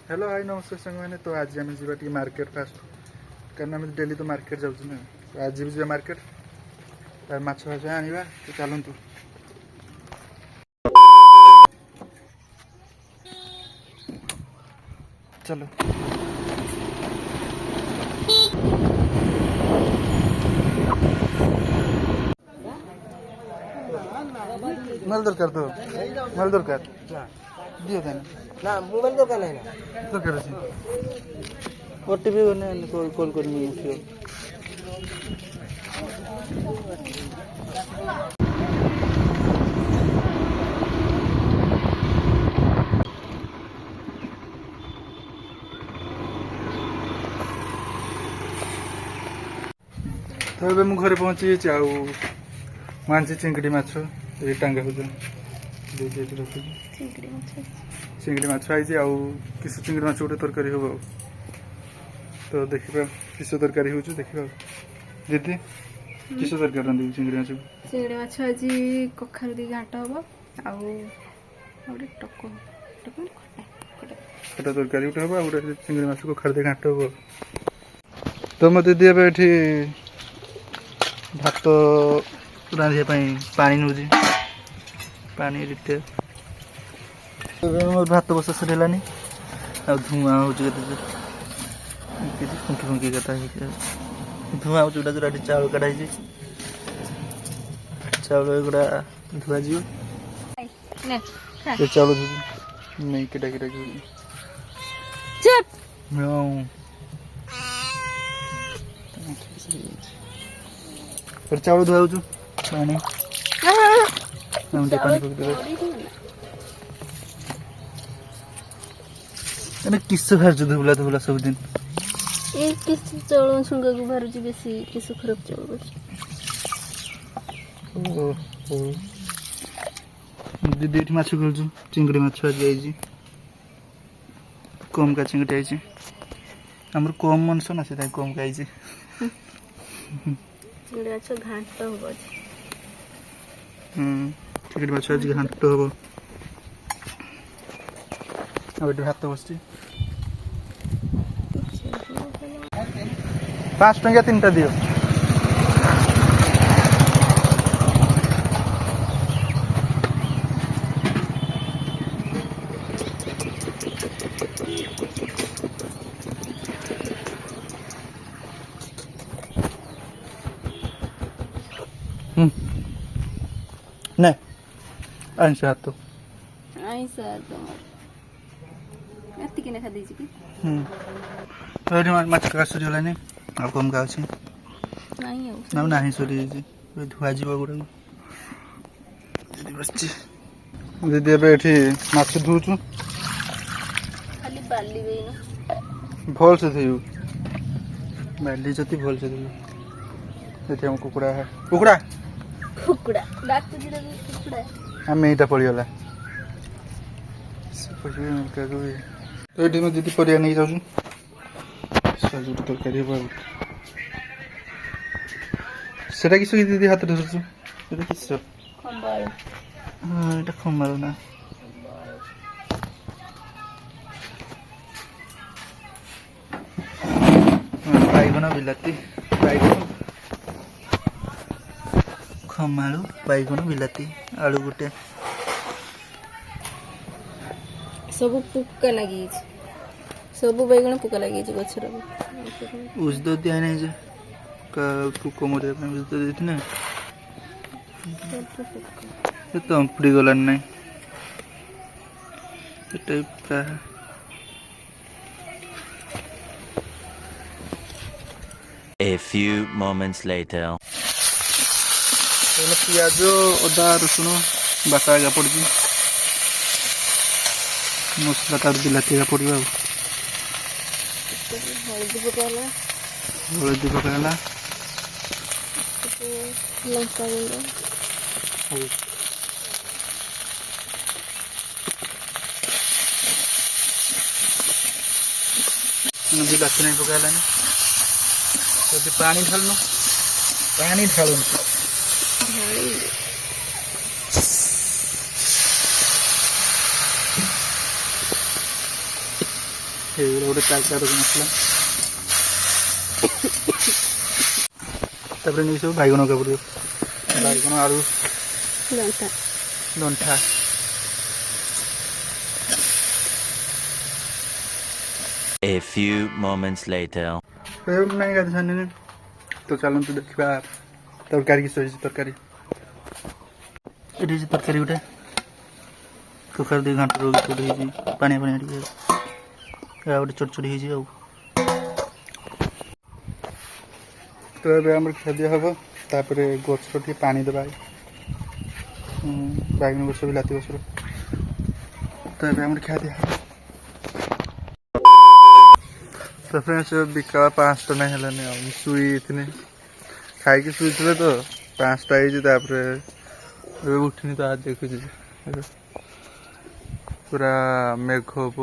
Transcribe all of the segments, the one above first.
Hello hi नमस्कार साग मैंने तो आज आम जी मार्केट फास्ट कारण डेली तो मार्केट जाऊँ ना तो आज भी जा मार्केट माछ फाछ आनिबा तो चलतु चलो माल दरकार तो माल दरकार दियो देना ना मोबाइल दोकान है ना दरकार अछि ओटीपी बने कॉल करनी है तो ये मुझे घर पहुँची मानसी चिंगड़ी माछ ये टांगा हो चिंगड़ी माछ आई किस चिंगड़ी माछ गोटे तरकारी हम तो देखा किस तरकारी हो देखा दीदी किस तरकारी रांधि चिंगड़ी माछ चिंगड़ी माछ आज कखारु दी घाट हम खटा तरकारी गोटे हम गोटे चिंगड़ी माछ कखारु दी घाट हम तो मो दीदी ये भात रांधिया पानी नौजी पानी रिटे मोर भात बसा सरानी आ धुआं हो फुंकी फुंकी कथा धुआं हो जोटा चाउल कढ़ाई चाउल गुड़ा धुआ जी चाउल नहीं किटा किटा फिर चाउल धुआ पानी पानी पकड़ किस बाहर धुबला धुबला सब दिन किस चाउल छुंगा को बाहर बेसी किस खराब चाउल दीदी ये माछ खेलु चिंगड़ी माछ आज आई कम का चिंगड़ी आई आमर कम मनस ना से कम का आई चिंगड़ी माछ घांट हम चिंगड़ी माछ आज घांट हम अब भात बस 5 टंका 3टा दियो नहीं आइंसा तो एति किने खा देछि कि माछ का सरीगलानी आ कम का अछि नहीं हो ना नाही सरी धुआ जीव गुड़ा दीदी बसची दीदी एबे एठी माछ धुचु खाली बाली देना भल से थयु बाली जति भल से थयु एठी हम कुकुड़ा है कुकुड़ा कुकुड़ा डाक्टर जी कुकुड़ा हमें इटा पड़ीगला तो ये मैं दीदी परिया नहीं जाऊँ सजु तरकारी सेटा किस दीदी हाथ धरछु सेटा किस खंबाळ हां एटा खंबाळ ना बाइगण बिलाती बाइगण खमाळु बाइगण बिलाती आलू गुटे सब पुक्का लगी सब बैगण पुक्का लगी गछर उस दो दिया नहीं जे का पुको मोरे में उस दो देती ना ये तो पड़ी गलन नहीं ये टाइप का है A few moments later. प्याज अदा रसुण बाटा आगे पड़ी मसला तार बिलाती पड़ा हल्दी पकाला हलदी पकाला लंका गुंड बिलाती नहीं पकाला तो पानी ढालनो पानी ढालू এইগুলো গোটে ଚାରିଟା ରକମ ମସଲା ତାପରେ ନେଇ ସବୁ ବାଇଗଣ ପକା ପଡ଼ିବ ବାଇଗଣ ଆଳୁ ଲଙ୍କା ଲଣ୍ଠା A few moments later. ନାଇଁ ଗାଧି ସାରିନି ତ ଚାଲନ୍ତୁ ଦେଖିବା ତରକାରୀ କିସ ହେଇଛି ତରକାରୀ ଏଠି ହେଇଛି ତରକାରୀ ଗୋଟେ ତରକାରୀ ଦୁଇ ଘଣ୍ଟା ରୋଗୀ ଗୋଟେ ହେଇଛି ପାଣିଆ ପାଣିଆ ଟିକେ ଆଉ ଗୋଟେ ଚଟଚଡ଼ି ହେଇଛି ଆଉ ତ ଏବେ ଆମର ଖାଦ୍ୟ ହେବ ତାପରେ ଗଛର ଟିକେ ପାଣି ଦେବା ବାଇଗଣ ଗଛ ବିଲାତି ଗଛର ତ ଏବେ ଆମର ଖାଦ୍ୟ ହେବ ତ ଫ୍ରେଣ୍ଡସ୍ ବିକାଳ 5ଟା ନାଇଁ ହେଲାନି ଆଉ ମୁଁ ଶୋଇଥିନି ଖାଇକି ଶୋଇଥିଲେ ତ 5ଟା ହେଇଛି ତାପରେ ଏବେ ଉଠିନି ତ ଆଜି ଦେଖୁଛି ପୁରା ମେଘ ହବ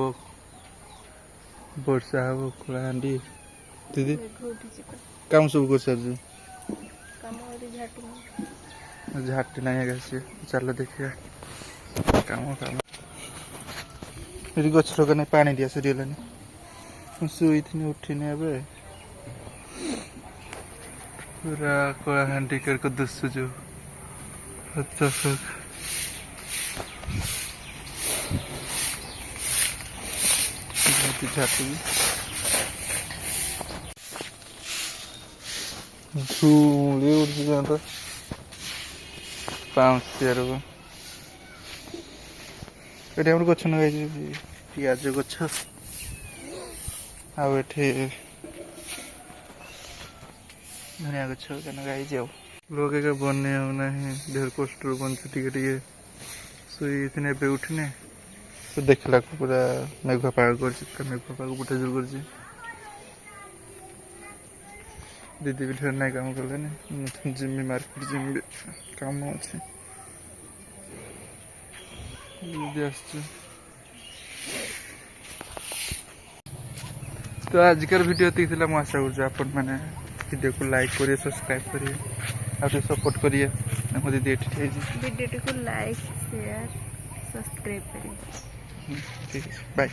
ବର୍ଷା ହବ କଳାହାଣ୍ଡି ଦିଦି କାମ ସବୁ କରିସାରିଛୁ ଝାଟି ନାହିଁ ଆଜ୍ଞା ସିଏ ଚାଲ ଦେଖିବା କାମ ଏଠି ଗଛ ଲଗାନେ ପାଣି ଦିଆ ସରିଗଲାନି ମୁଁ ଶୋଇଥିନି ଉଠିନି ଏବେ ପୁରା କଳାହାଣ୍ଡି କେରକ ଦୁସୁଛୁ ଝାଟି ଧୂଳି ଉଡ଼ୁଛି ତ ପାଉଁଶିଆରକୁ ଏଠି ଆମର ଗଛ ଲଗାଇଛି ପିଆଜ ଗଛ ଆଉ ଏଠି ଧନିଆ ଗଛ ଲଗାଇଛି ଆଉ ଲୋକ ଏକା ବନେଇ ହଉ ନାହିଁ ଢେର କଷ୍ଟରୁ ବଞ୍ଚୁ ଟିକେ ଟିକେ ଶୋଇଥିନେ ଏବେ ଉଠିନେ ତ ଦେଖିଲାକୁ ପୁରା ମେଘୁଆ ପାଗ କରିଛି ପୁରା ମେଘୁଆ ପାଗ ଗୋଟେ ଜୋର କରିଛି ଦିଦି ବି ଢେର ନାଇଁ କାମ କଲେନି ଜିମି ମାର୍କେଟ ଜିମି କାମ ଅଛି ଦିଦି ଆସିଛି ତ ଆଜିକାର ଭିଡ଼ିଓ ଏତିକି ଥିଲା ମୁଁ ଆଶା କରୁଛି ଆପଣମାନେ ଭିଡ଼ିଓକୁ ଲାଇକ୍ କରିବେ ସବସ୍କ୍ରାଇବ୍ କରିବେ ଆଉ ଟିକେ ସପୋର୍ଟ କରିବେ ମୋ ଦିଦି ଏଠି ହେଇଛି ଭିଡ଼ିଓଟିକୁ ଲାଇକ୍ ସେୟାର ସବସ୍କ୍ରାଇବ୍ କରିବେ ଠିକ୍ ଅଛି ବାଏ